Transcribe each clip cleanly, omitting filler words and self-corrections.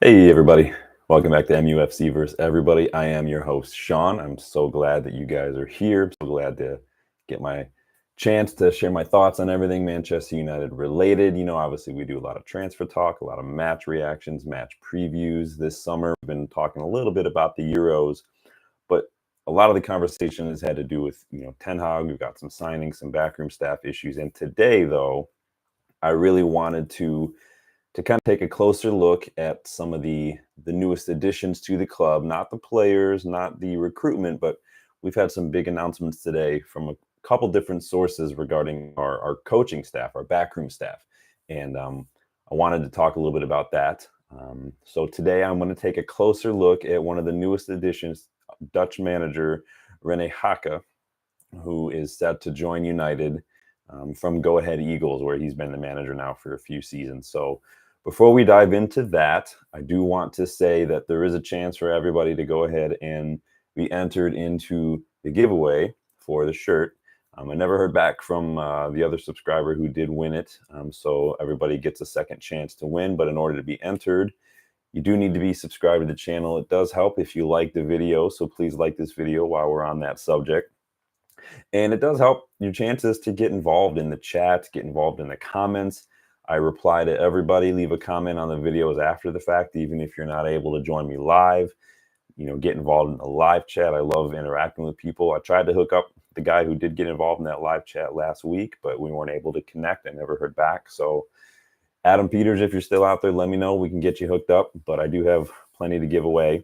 Hey everybody, welcome back to MUFC versus everybody. I am your host Sean. I'm so glad that you guys are here. I'm so glad to get my chance to share my thoughts on everything Manchester United related. Obviously we do a lot of transfer talk, a lot of match reactions, match previews. This summer we've been talking a little bit about the Euros, but a lot of the conversation has had to do with Ten Hag. We've got some signings, some backroom staff issues, and today though I really wanted to kind of take a closer look at some of the newest additions to the club, not the players, not the recruitment, but we've had some big announcements today from a couple different sources regarding our coaching staff, our backroom staff. And I wanted to talk a little bit about that. So today I'm going to take a closer look at one of the newest additions, Dutch manager Rene Hake, who is set to join United from Go Ahead Eagles, where he's been the manager now for a few seasons. So before we dive into that, I do want to say that there is a chance for everybody to go ahead and be entered into the giveaway for the shirt. I never heard back from the other subscriber who did win it, so everybody gets a second chance to win. But in order to be entered, you do need to be subscribed to the channel. It does help if you like the video, so please like this video while we're on that subject. And it does help your chances to get involved in the chat, get involved in the comments. I reply to everybody. Leave a comment on the videos after the fact, even if you're not able to join me live. Get involved in the live chat. I love interacting with people. I tried to hook up the guy who did get involved in that live chat last week, but we weren't able to connect. I never heard back. So Adam Peters, if you're still out there, let me know. We can get you hooked up, but I do have plenty to give away.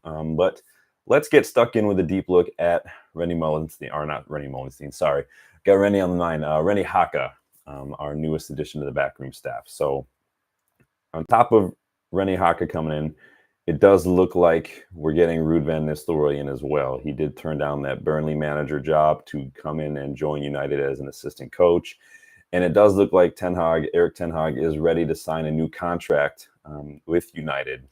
But let's get stuck in with a deep look at Rene Meulensteen, or not Rene Meulensteen, sorry. Got Rene on the line, Rene Hake. Our newest addition to the backroom staff. So on top of Rene Hake coming in, it does look like we're getting Ruud van Nistelrooy in as well. He did turn down that Burnley manager job to come in and join United as an assistant coach. And it does look like Erik Ten Hag is ready to sign a new contract with United.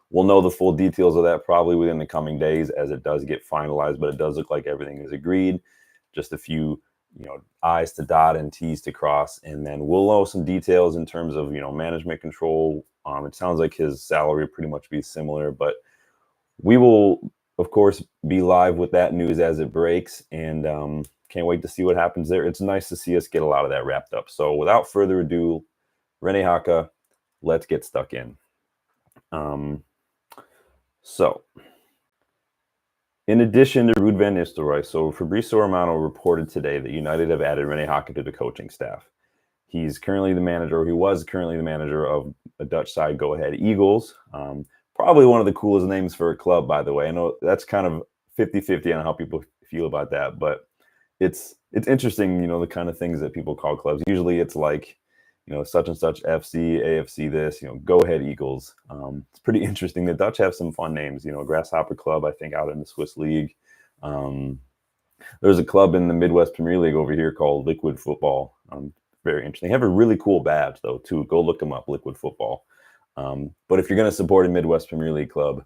We'll know the full details of that probably within the coming days as it does get finalized, but it does look like everything is agreed. Just a few I's to dot and T's to cross, and then we'll know some details in terms of management control. It sounds like his salary will pretty much be similar, but we will of course be live with that news as it breaks, and can't wait to see what happens there. It's nice to see us get a lot of that wrapped up. So without further ado, Rene Hake, let's get stuck in. So in addition to Ruud van Nistelrooy, so Fabrizio Romano reported today that United have added Rene Hake to the coaching staff. He's currently the manager, or he was currently the manager of a Dutch side, Go Ahead Eagles. Probably one of the coolest names for a club, by the way. I know that's kind of 50-50 on how people feel about that, but it's interesting, the kind of things that people call clubs. Usually it's like, such and such FC, AFC this, Go Ahead Eagles. It's pretty interesting. The Dutch have some fun names, Grasshopper Club, I think, out in the Swiss League. There's a club in the Midwest Premier League over here called Liquid Football. Very interesting. They have a really cool badge, though, too. Go look them up, Liquid Football. But if you're going to support a Midwest Premier League club,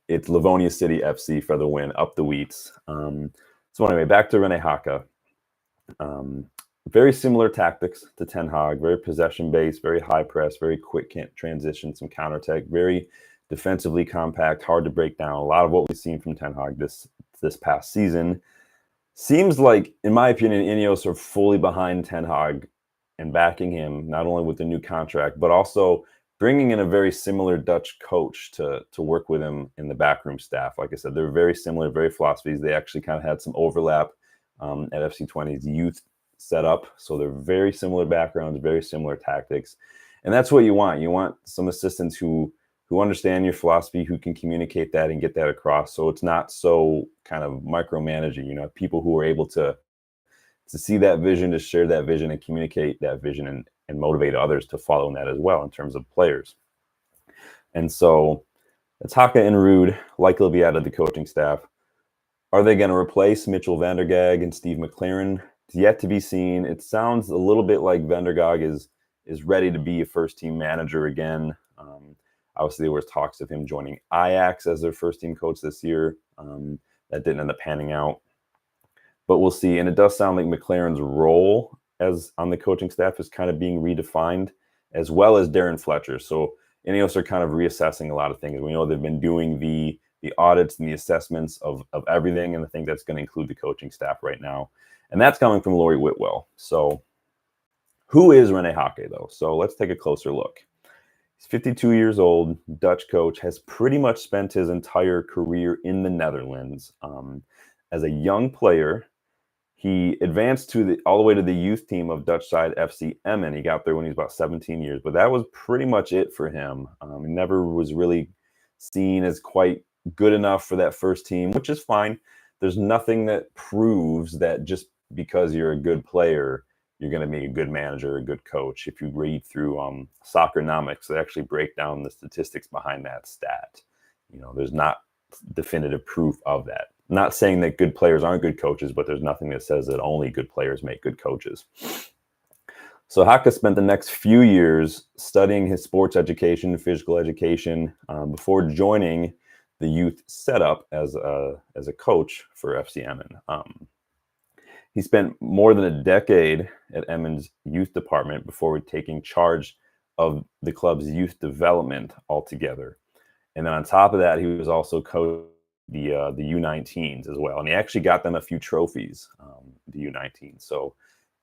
it's Livonia City FC for the win, up the Wheats. So anyway, back to Rene Hake. Very similar tactics to Ten Hag, very possession-based, very high press, very quick transition, some counterattack, very defensively compact, hard to break down. A lot of what we've seen from Ten Hag this past season. Seems like, in my opinion, Ineos are fully behind Ten Hag and backing him, not only with the new contract, but also bringing in a very similar Dutch coach to work with him in the backroom staff. Like I said, they're very similar, very philosophies. They actually kind of had some overlap at FC20's youth setup. So they're very similar backgrounds, very similar tactics. And that's what you want. You want some assistants who understand your philosophy, who can communicate that and get that across. So it's not so kind of micromanaging, people who are able to see that vision, to share that vision and communicate that vision and motivate others to follow in that as well in terms of players. And so it's Hake and Ruud likely to be out of the coaching staff. Are they going to replace Mitchell van der Gaag and Steve McLaren? It's yet to be seen. It sounds a little bit like van der Gaag is ready to be a first-team manager again. Obviously, there was talks of him joining Ajax as their first-team coach this year. That didn't end up panning out. But we'll see. And it does sound like McLaren's role as on the coaching staff is kind of being redefined, as well as Darren Fletcher. So and he also kind of reassessing a lot of things. We know they've been doing the audits and the assessments of everything, and I think that's going to include the coaching staff right now. And that's coming from Lori Whitwell. So who is Rene Hake, though? So let's take a closer look. He's 52 years old, Dutch coach, has pretty much spent his entire career in the Netherlands. As a young player, he advanced all the way to the youth team of Dutch side FC Emmen. He got there when he was about 17 years, but that was pretty much it for him. He never was really seen as quite good enough for that first team, which is fine. There's nothing that proves that just because you're a good player, you're going to be a good manager, a good coach. If you read through Soccernomics, they actually break down the statistics behind that stat. There's not definitive proof of that. Not saying that good players aren't good coaches, but there's nothing that says that only good players make good coaches. So Hake spent the next few years studying his sports education, physical education, before joining the youth setup as a coach for FC Emmen. He spent more than a decade at Emmen's youth department before taking charge of the club's youth development altogether. And then on top of that, he was also coach the U19s as well. And he actually got them a few trophies, the U19s. So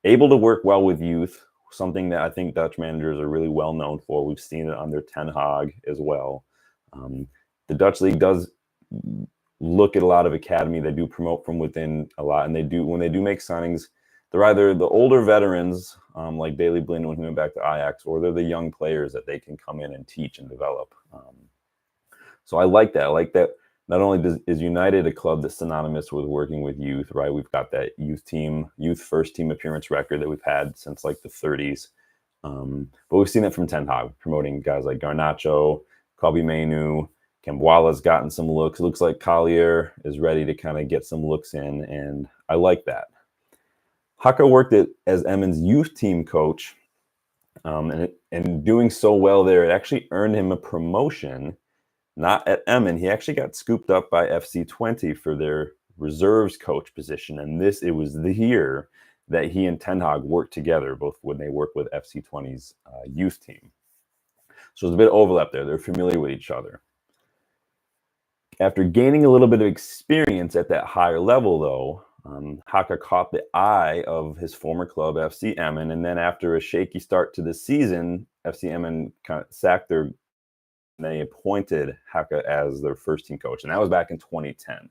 able to work well with youth, something that I think Dutch managers are really well known for. We've seen it under Ten Hag as well. The Dutch league does look at a lot of academy. They do promote from within a lot, and when they do make signings, they're either the older veterans like Daley Blind when he went back to Ajax, or they're the young players that they can come in and teach and develop. So I like that. I like that. Not only is United a club that's synonymous with working with youth, right? We've got that youth first team appearance record that we've had since like the 30s. But we've seen it from Ten Hag, promoting guys like Garnacho, Kobe Mainu. Kambwala's gotten some looks. It looks like Collier is ready to kind of get some looks in, and I like that. Hake worked as Emmen's youth team coach, and doing so well there, it actually earned him a promotion. Not at Emmen. He actually got scooped up by FC Twente for their reserves coach position, and it was the year that he and Ten Hag worked together, both when they worked with FC Twente's youth team. So there's a bit of overlap there. They're familiar with each other. After gaining a little bit of experience at that higher level, though, Hake caught the eye of his former club, FC Emmen, and then after a shaky start to the season, FC Emmen kind of sacked their, and they appointed Hake as their first team coach, and that was back in 2010.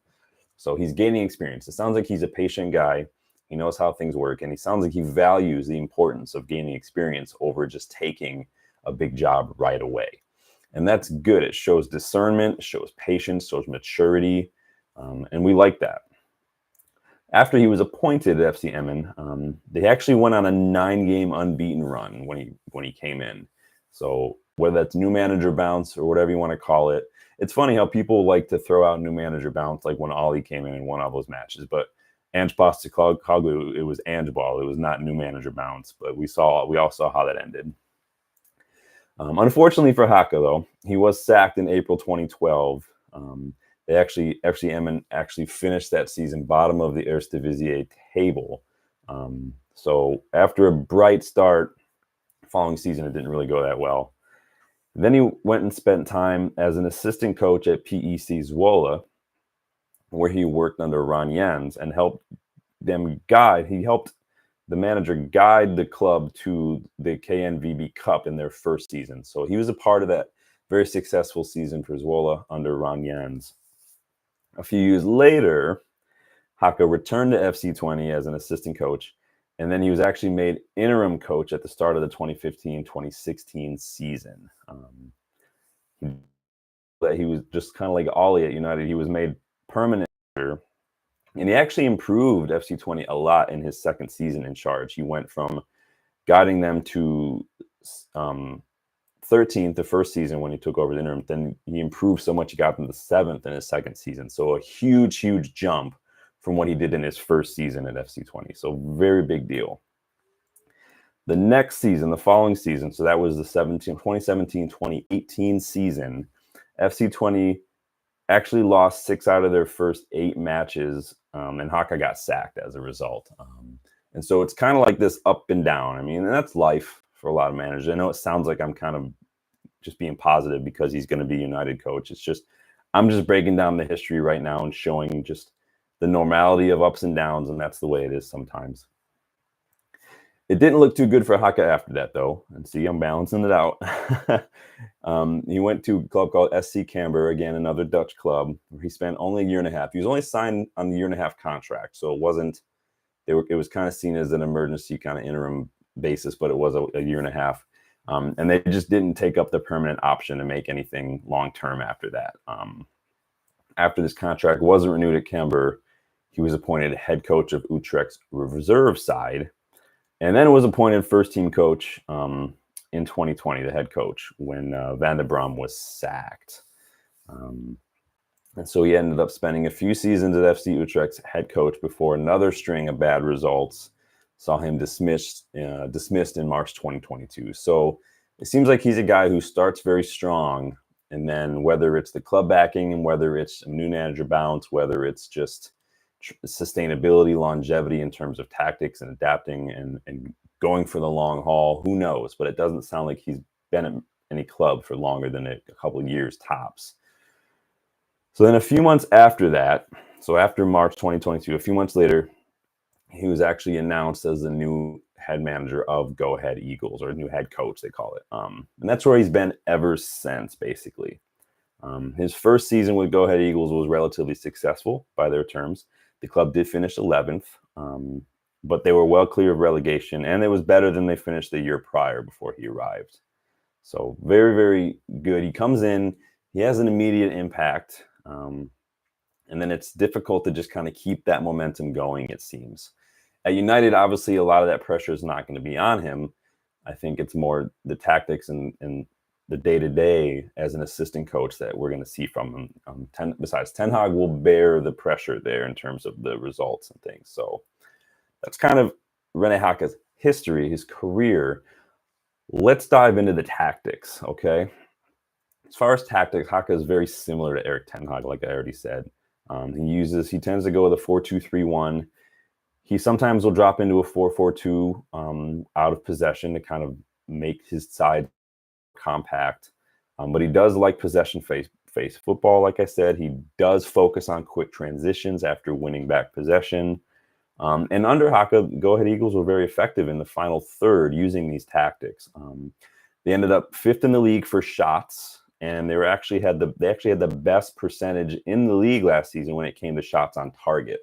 So he's gaining experience. It sounds like he's a patient guy. He knows how things work, and he sounds like he values the importance of gaining experience over just taking a big job right away. And that's good. It shows discernment, it shows patience, shows maturity, and we like that. After he was appointed at FC Emmen, they actually went on a 9-game unbeaten run when he came in. So whether that's new manager bounce or whatever you want to call it, it's funny how people like to throw out new manager bounce, like when Ollie came in and won all those matches. But Ange Postecoglou, it was Ange Ball. It was not new manager bounce. But we all saw how that ended. Unfortunately for Hake, though, he was sacked in April 2012. FC Emmen actually finished that season bottom of the Eredivisie table. So after a bright start, following season, it didn't really go that well. Then he went and spent time as an assistant coach at PEC Zwolle, where he worked under Ron Jans and helped the manager guide the club to the KNVB Cup in their first season. So he was a part of that very successful season for Zwolle under Ron Jans. A few years later, Hake returned to FC Twente as an assistant coach, and then he was actually made interim coach at the start of the 2015-2016 season. He was just kind of like Ollie at United. He was made permanent, and he actually improved FC Twente a lot in his second season in charge. He went from guiding them to 13th the first season when he took over the interim. Then he improved so much he got them to 7th in his second season. So a huge jump from what he did in his first season at FC Twente. So very big deal. The next season, the following season, so that was the 2017-2018 season, FC Twente actually lost 6 out of their first 8 matches, and Hake got sacked as a result. And so it's kind of like this up and down. I mean, and that's life for a lot of managers. I know it sounds like I'm kind of just being positive because he's going to be United coach. It's just, I'm just breaking down the history right now and showing just the normality of ups and downs, and that's the way it is sometimes. It didn't look too good for Hake after that, though. And see, I'm balancing it out. He went to a club called SC Camber, again, another Dutch club, where he spent only a year and a half. He was only signed on the year and a half contract, so it wasn't, it was kind of seen as an emergency kind of interim basis, but it was a year and a half. And they just didn't take up the permanent option to make anything long-term after that. After this contract wasn't renewed at Camber, he was appointed head coach of Utrecht's reserve side, and then was appointed first-team coach in 2020, the head coach, when Van der Brom was sacked. And so he ended up spending a few seasons at FC Utrecht's head coach before another string of bad results saw him dismissed in March 2022. So it seems like he's a guy who starts very strong, and then whether it's the club backing and whether it's a new manager bounce, whether it's just sustainability, longevity in terms of tactics and adapting and going for the long haul, who knows? But it doesn't sound like he's been at any club for longer than a couple of years tops. So then a few months after that, so after March 2022, a few months later, he was actually announced as the new head manager of Go Ahead Eagles, or new head coach, they call it. And that's where he's been ever since, basically. His first season with Go Ahead Eagles was relatively successful by their terms. The club did finish 11th, but they were well clear of relegation, and it was better than they finished the year prior before he arrived. So very, very good. He comes in, he has an immediate impact, and then it's difficult to just kind of keep that momentum going, it seems. At United, obviously, a lot of that pressure is not going to be on him. I think it's more the tactics and the day-to-day as an assistant coach that we're going to see from him. Besides, Ten Hag will bear the pressure there in terms of the results and things. So that's kind of Rene Hake's history, his career. Let's dive into the tactics, okay? As far as tactics, Hake is very similar to Erik Ten Hag, like I already said. He tends to go with a 4-2-3-1. He sometimes will drop into a 4-4-2 out of possession to kind of make his side compact. But he does like possession face football, like I said. He does focus on quick transitions after winning back possession. And under Hake, Go Ahead Eagles were very effective in the final third using these tactics. They ended up 5th in the league for shots, and they actually had the best percentage in the league last season when it came to shots on target.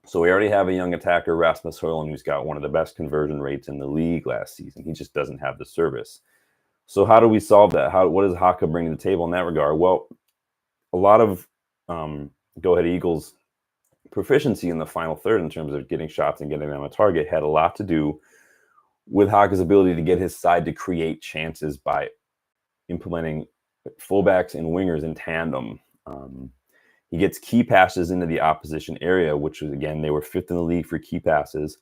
So we already have a young attacker, Rasmus Højlund, who's got one of the best conversion rates in the league last season. He just doesn't have the service. So how do we solve that? What does Hake bring to the table in that regard? Well, a lot of Go Ahead Eagles' proficiency in the final third in terms of getting shots and getting them on target had a lot to do with Hake's ability to get his side to create chances by implementing fullbacks and wingers in tandem. He gets key passes into the opposition area, which was, again, they were 5th in the league for key passes.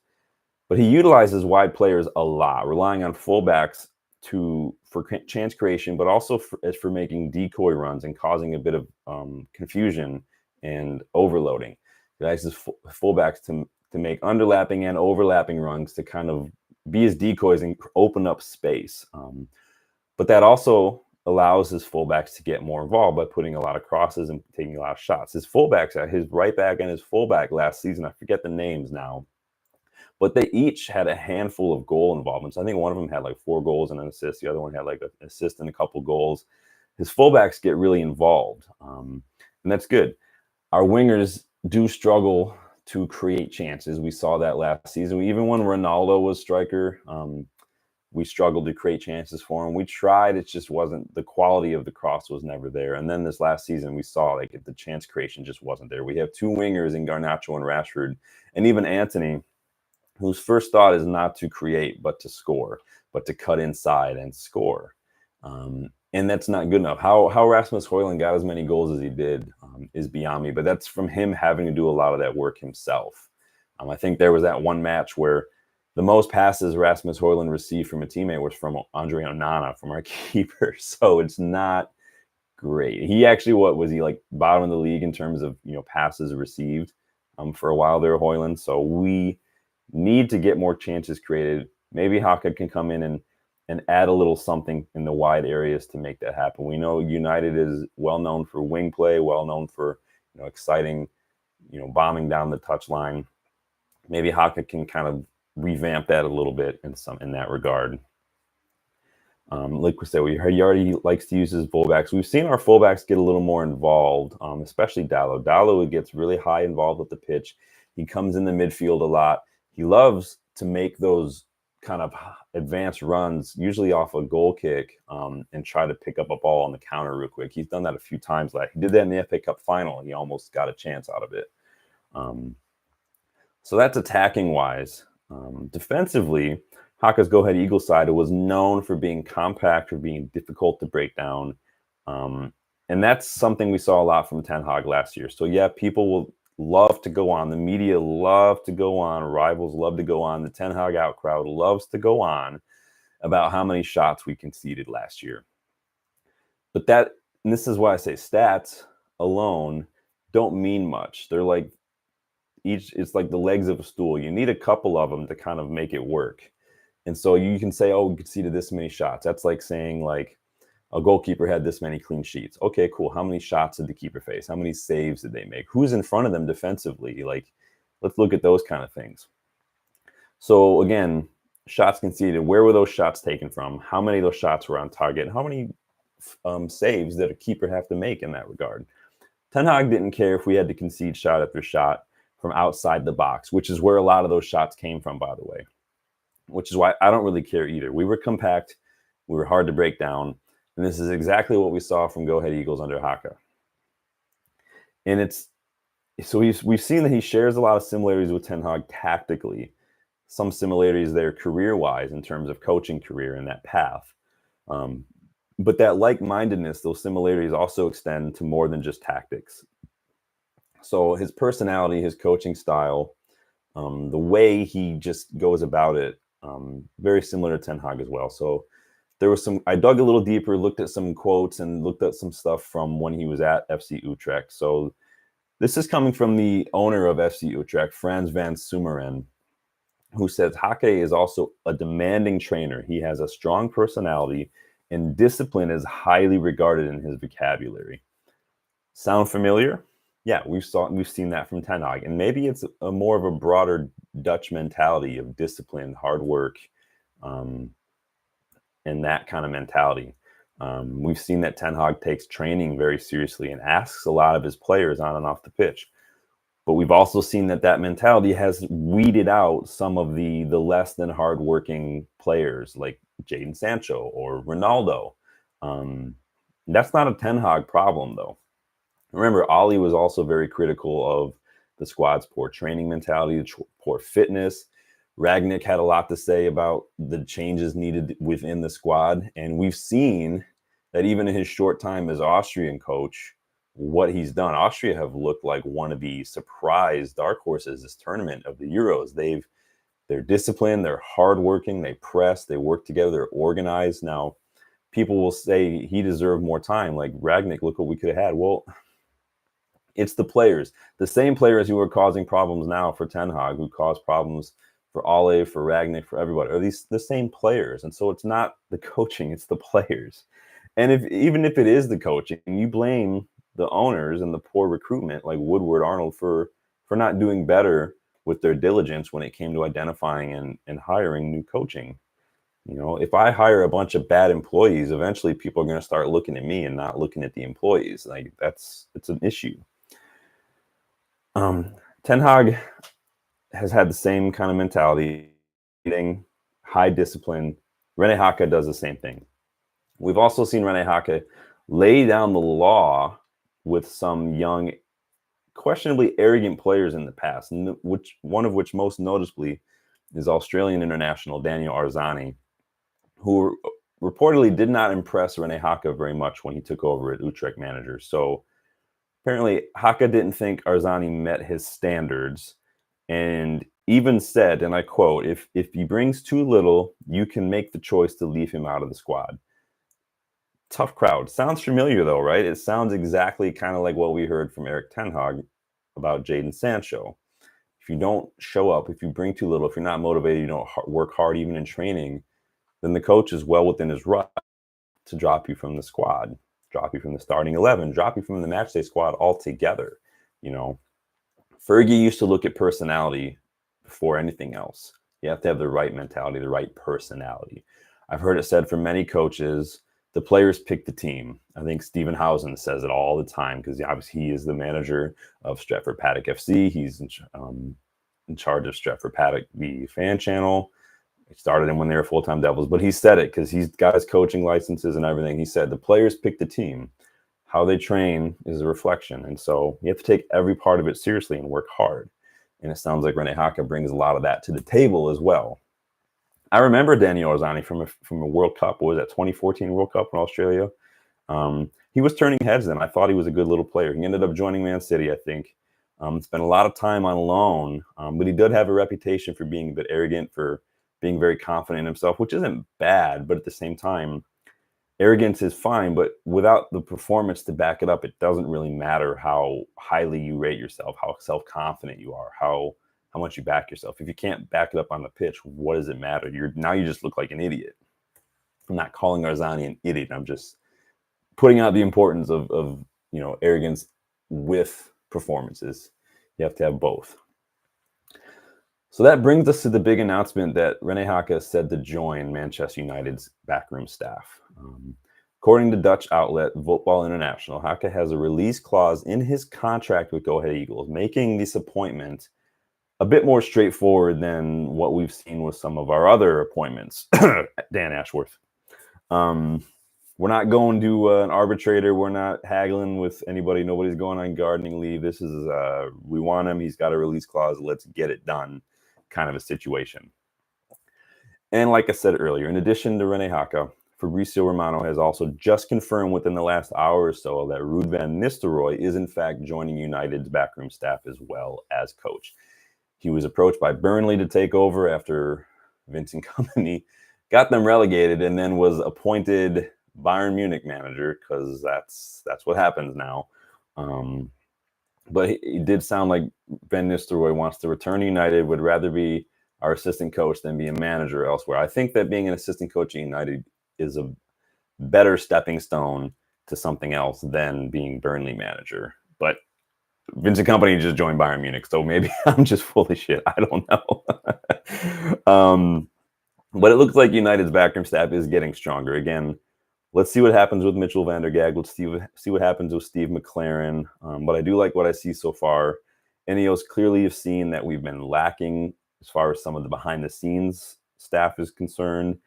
But he utilizes wide players a lot, relying on fullbacks for chance creation, but also for making decoy runs and causing a bit of confusion and overloading. He uses fullbacks to make underlapping and overlapping runs to kind of be his decoys and open up space. But that also allows his fullbacks to get more involved by putting a lot of crosses and taking a lot of shots. His fullbacks, his right back and his fullback last season, I forget the names now, but they each had a handful of goal involvements. I think one of them had like 4 goals and an assist. The other one had like an assist and a couple goals. His fullbacks get really involved, and that's good. Our wingers do struggle to create chances. We saw that last season. Even when Ronaldo was striker, we struggled to create chances for him. We tried, it just wasn't, the quality of the cross was never there. And then this last season, we saw like the chance creation just wasn't there. We have 2 wingers in Garnacho and Rashford, and even Antony, whose first thought is not to create, but to score, but to cut inside and score. And that's not good enough. How Rasmus Højlund got as many goals as he did is beyond me, but that's from him having to do a lot of that work himself. I think there was that one match where the most passes Rasmus Højlund received from a teammate was from Andre Onana, from our keeper. So it's not great. He actually, like bottom of the league in terms of, passes received for a while there, Højlund. So we need to get more chances created. Maybe Hake can come in and and add a little something in the wide areas to make that happen. We know United is well known for wing play, well known for exciting, bombing down the touchline. Maybe Haka can kind of revamp that a little bit in that regard. Like we said, he already likes to use his fullbacks. We've seen our fullbacks get a little more involved, especially Dallo. Dallo gets really high involved with the pitch. He comes in the midfield a lot. He loves to make those kind of advanced runs, usually off a goal kick, and try to pick up a ball on the counter real quick. He's done that a few times. He did that in the FA Cup final. He almost got a chance out of it. So that's attacking wise. Defensively, Haka's Go Ahead Eagles side was known for being compact, for being difficult to break down. And that's something we saw a lot from Ten Hag last year. So yeah, people will love to go on. The media love to go on. Rivals love to go on. The Ten Hag out crowd loves to go on about how many shots we conceded last year. But and this is why I say stats alone don't mean much. They're like it's like the legs of a stool. You need a couple of them to kind of make it work. And so you can say, oh, we conceded this many shots. That's like saying like a goalkeeper had this many clean sheets. Okay, cool. How many shots did the keeper face? How many saves did they make? Who's in front of them defensively? Like, let's look at those kind of things. So again, shots conceded. Where were those shots taken from? How many of those shots were on target? How many saves did a keeper have to make in that regard? Ten Hag didn't care if we had to concede shot after shot from outside the box, which is where a lot of those shots came from, by the way, which is why I don't really care either. We were compact. We were hard to break down. And this is exactly what we saw from Go Ahead Eagles under Haka. And we've seen that he shares a lot of similarities with Ten Hag tactically, some similarities there career-wise in terms of coaching career and that path. But that like-mindedness, those similarities also extend to more than just tactics. So his personality, his coaching style, the way he just goes about it, very similar to Ten Hag as well. So there was I dug a little deeper, looked at some quotes and looked at some stuff from when he was at FC Utrecht. So this is coming from the owner of FC Utrecht, Frans van Sumeren, who says Hake is also a demanding trainer. He has a strong personality and discipline is highly regarded in his vocabulary. Sound familiar? Yeah, we've seen that from Ten Hag. And maybe it's a more of a broader Dutch mentality of discipline, hard work, and that kind of mentality. We've seen that Ten Hag takes training very seriously and asks a lot of his players on and off the pitch. But we've also seen that mentality has weeded out some of the less than hardworking players like Jadon Sancho or Ronaldo. That's not a Ten Hag problem, though. Remember, Ollie was also very critical of the squad's poor training mentality, poor fitness. Ragnick had a lot to say about the changes needed within the squad. And we've seen that even in his short time as Austrian coach, what he's done. Austria have looked like one of the surprise dark horses this tournament of the Euros. They're disciplined, they're hardworking, they press, they work together, they're organized. Now, people will say he deserved more time. Like Ragnick, look what we could have had. Well, it's the players, the same players who are causing problems now for Ten Hag, who caused problems for Ole, for Ragnick, for everybody, are these the same players. And so it's not the coaching, it's the players. And even if it is the coaching, you blame the owners and the poor recruitment, like Woodward Arnold, for not doing better with their diligence when it came to identifying and hiring new coaching. If I hire a bunch of bad employees, eventually people are going to start looking at me and not looking at the employees. Like it's an issue. Ten Hag has had the same kind of mentality, high discipline. Rene Hake does the same thing. We've also seen Rene Hake lay down the law with some young, questionably arrogant players in the past, one of which most noticeably is Australian international Daniel Arzani, who reportedly did not impress Rene Hake very much when he took over at Utrecht manager. So apparently Hake didn't think Arzani met his standards and even said, and I quote, if he brings too little, you can make the choice to leave him out of the squad. Tough crowd. Sounds familiar though, right? It sounds exactly kind of like what we heard from Erik ten Hag about Jadon Sancho. If you don't show up, if you bring too little, if you're not motivated, you don't work hard even in training, then the coach is well within his right to drop you from the squad, drop you from the starting 11, drop you from the matchday squad altogether. You know, Fergie used to look at personality before anything else. You have to have the right mentality, the right personality. I've heard it said from many coaches, the players pick the team. I think Stephen Housen says it all the time because obviously he is the manager of Stratford Paddock FC. He's in charge of Stratford Paddock, the fan channel. He started him when they were full-time Devils, but he said it because he's got his coaching licenses and everything. He said the players pick the team. How they train is a reflection. And so you have to take every part of it seriously and work hard. And it sounds like Rene Hake brings a lot of that to the table as well. I remember Daniel Orzani from a World Cup. What was that, 2014 World Cup in Australia? He was turning heads then. I thought he was a good little player. He ended up joining Man City, I think. Spent a lot of time on loan, but he did have a reputation for being a bit arrogant, for being very confident in himself, which isn't bad, but at the same time, arrogance is fine, but without the performance to back it up, it doesn't really matter how highly you rate yourself, how self-confident you are, how much you back yourself. If you can't back it up on the pitch, what does it matter? You just look like an idiot. I'm not calling Arzani an idiot. I'm just putting out the importance of arrogance with performances. You have to have both. So that brings us to the big announcement that Rene Hake said to join Manchester United's backroom staff. According to Dutch outlet Voetbal International, Hake has a release clause in his contract with Go Ahead Eagles, making this appointment a bit more straightforward than what we've seen with some of our other appointments. Dan Ashworth. We're not going to an arbitrator. We're not haggling with anybody. Nobody's going on gardening leave. This is, we want him. He's got a release clause. Let's get it done kind of a situation. And like I said earlier, in addition to Rene Hake, Fabrizio Romano has also just confirmed within the last hour or so that Ruud van Nistelrooy is in fact joining United's backroom staff as well as coach. He was approached by Burnley to take over after Vincent Kompany got them relegated and then was appointed Bayern Munich manager because that's what happens now. But he did sound like Van Nistelrooy wants to return to United, would rather be our assistant coach than be a manager elsewhere. I think that being an assistant coach at United is a better stepping stone to something else than being Burnley manager. But Vincent Kompany just joined Bayern Munich, so maybe I'm just full of shit. I don't know. But it looks like United's backroom staff is getting stronger. Again, let's see what happens with Mitchell van der Gag. Let's see what happens with Steve McLaren. But I do like what I see so far. Ineos clearly have seen that we've been lacking as far as some of the behind-the-scenes staff is concerned.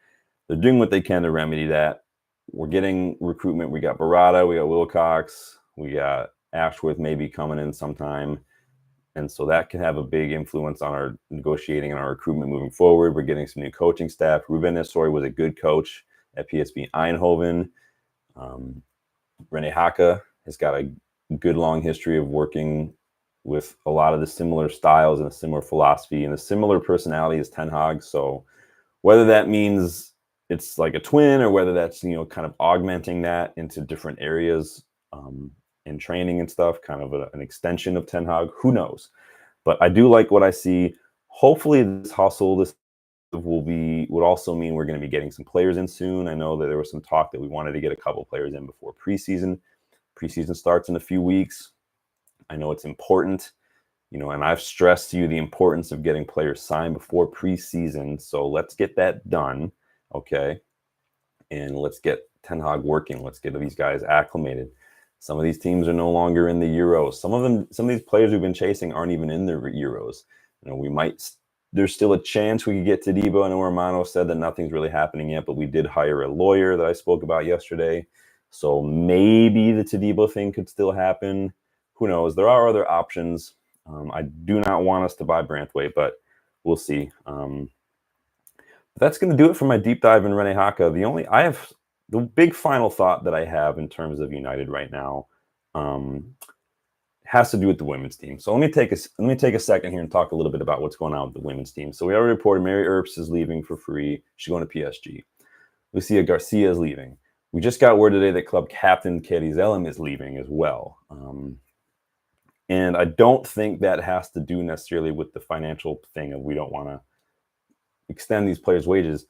They're doing what they can to remedy that. We're getting recruitment. We got Barada, we got Wilcox, we got Ashworth maybe coming in sometime. And so that can have a big influence on our negotiating and our recruitment moving forward. We're getting some new coaching staff. Ruben Nistelrooy was a good coach at PSV Eindhoven. Rene Hake has got a good long history of working with a lot of the similar styles and a similar philosophy and a similar personality as Ten Hag. So whether that means it's like a twin or whether that's, kind of augmenting that into different areas in training and stuff, kind of an extension of Ten Hag, who knows? But I do like what I see. Hopefully this hustle, this would also mean we're going to be getting some players in soon. I know that there was some talk that we wanted to get a couple players in before preseason. Preseason starts in a few weeks. I know it's important, and I've stressed to you the importance of getting players signed before preseason. So let's get that done, okay? And let's get Ten Hag working. Let's get these guys acclimated. Some of these teams are no longer in the Euros. Some of these players we've been chasing aren't even in the Euros. There's still a chance we could get Todibo. I know Romano said that nothing's really happening yet, but we did hire a lawyer that I spoke about yesterday. So maybe the Todibo thing could still happen. Who knows? There are other options. I do not want us to buy Branthwaite, but we'll see. That's going to do it for my deep dive in Rene Hake. The big final thought that I have in terms of United right now has to do with the women's team. So let me take a second here and talk a little bit about what's going on with the women's team. So we already reported Mary Earps is leaving for free. She's going to PSG. Lucia Garcia is leaving. We just got word today that club captain Katie Zellem is leaving as well. And I don't think that has to do necessarily with the financial thing of we don't want to extend these players' wages.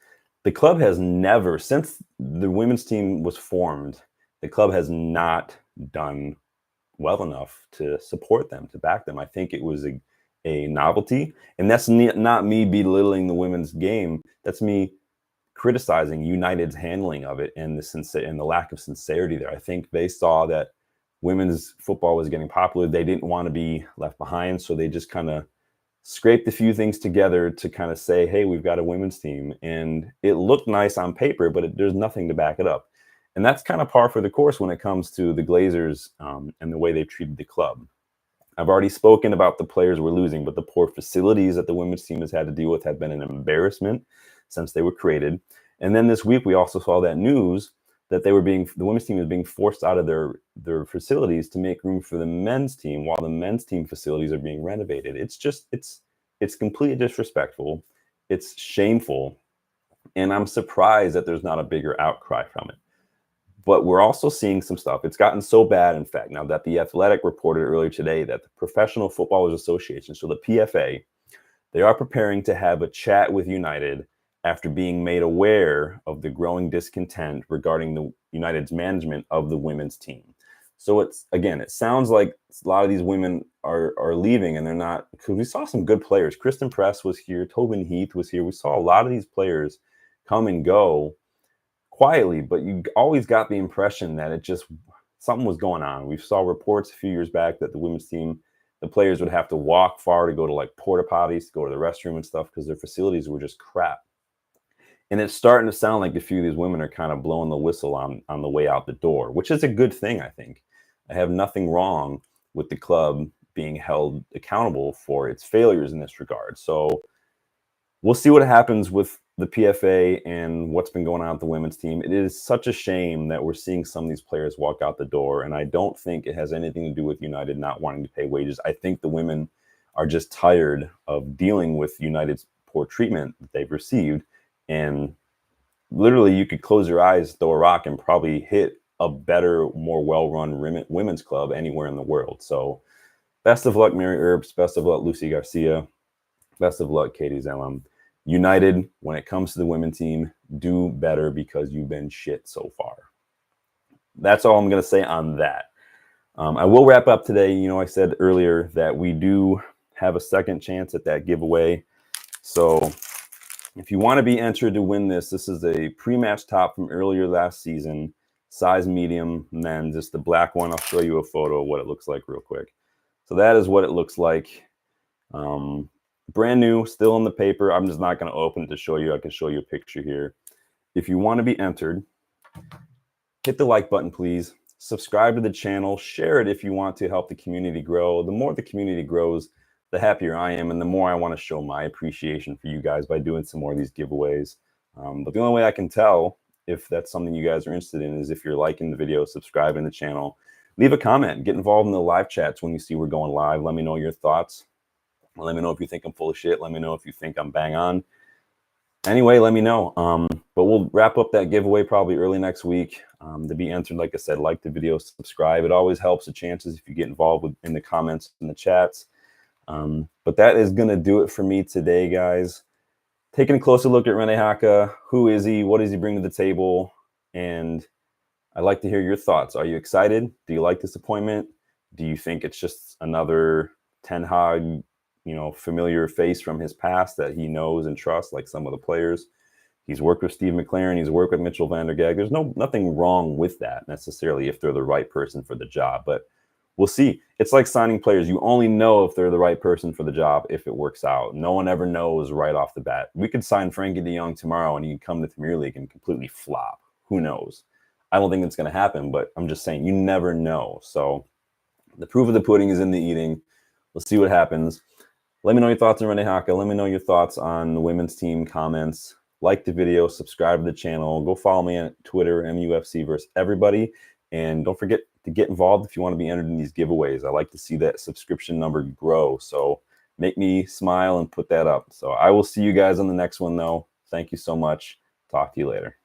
the club has never, since the women's team was formed, the club has not done well enough to support them, to back them. I think it was a novelty, and that's not me belittling the women's game. That's me criticizing United's handling of it and the lack of sincerity there. I think they saw that women's football was getting popular. They didn't want to be left behind, so they just kind of scraped a few things together to kind of say, hey, we've got a women's team. And it looked nice on paper, but there's nothing to back it up. And that's kind of par for the course when it comes to the Glazers and the way they've treated the club. I've already spoken about the players we're losing, but the poor facilities that the women's team has had to deal with have been an embarrassment since they were created. And then this week, we also saw that news that the women's team is being forced out of their facilities to make room for the men's team, while the men's team facilities are being renovated. It's completely disrespectful. It's shameful. And I'm surprised that there's not a bigger outcry from it. But we're also seeing some stuff. It's gotten so bad, in fact, now that The Athletic reported earlier today that the Professional Footballers Association, so the PFA, they are preparing to have a chat with United after being made aware of the growing discontent regarding the United's management of the women's team. So it sounds like a lot of these women are leaving, and they're not, because we saw some good players. Kristen Press was here, Tobin Heath was here. We saw a lot of these players come and go quietly, but you always got the impression that something was going on. We saw reports a few years back that the women's team, the players would have to walk far to go to like porta potties, to go to the restroom and stuff, because their facilities were just crap. And it's starting to sound like a few of these women are kind of blowing the whistle on the way out the door, which is a good thing, I think. I have nothing wrong with the club being held accountable for its failures in this regard. So we'll see what happens with the PFA and what's been going on with the women's team. It is such a shame that we're seeing some of these players walk out the door, and I don't think it has anything to do with United not wanting to pay wages. I think the women are just tired of dealing with United's poor treatment that they've received. And literally, you could close your eyes, throw a rock, and probably hit a better, more well-run women's club anywhere in the world. So best of luck, Mary Earps. Best of luck, Lucy Garcia. Best of luck, Katie Zellum. United, when it comes to the women's team, do better, because you've been shit so far. That's all I'm going to say on that. I will wrap up today. I said earlier that we do have a second chance at that giveaway. So if you want to be entered to win this is a pre-match top from earlier last season, size medium men, just the black one. I'll show you a photo of what it looks like real quick. So that is what it looks like. Brand new, still in the paper. I'm just not going to open it to show you. I can show you a picture here. If you want to be entered, hit the like button, please. Subscribe to the channel. Share it if you want to help the community grow. The more the community grows, the happier I am, and the more I want to show my appreciation for you guys by doing some more of these giveaways. But the only way I can tell if that's something you guys are interested in is if you're liking the video, subscribing to the channel, leave a comment, get involved in the live chats when you see we're going live. Let me know your thoughts. Let me know if you think I'm full of shit. Let me know if you think I'm bang on. Anyway, let me know. But we'll wrap up that giveaway probably early next week. To be entered, like I said, like the video, subscribe. It always helps the chances if you get involved in the comments and the chats. But that is going to do it for me today, guys. Taking a closer look at Rene Hake. Who is he? What does he bring to the table? And I'd like to hear your thoughts. Are you excited? Do you like this appointment? Do you think it's just another Ten Hag, familiar face from his past that he knows and trusts, like some of the players? He's worked with Steve McLaren. He's worked with Mitchell van der Gag. There's nothing wrong with that necessarily if they're the right person for the job. But we'll see. It's like signing players. You only know if they're the right person for the job if it works out. No one ever knows right off the bat. We could sign Frankie de Jong tomorrow and he can come to the Premier League and completely flop. Who knows? I don't think it's going to happen, but I'm just saying you never know. So the proof of the pudding is in the eating. Let's see what happens. Let me know your thoughts on Rene Hake. Let me know your thoughts on the women's team comments. Like the video, subscribe to the channel. Go follow me on Twitter, MUFC versus everybody. And don't forget to get involved if you want to be entered in these giveaways. I like to see that subscription number grow. So make me smile and put that up. So I will see you guys on the next one, though. Thank you so much. Talk to you later.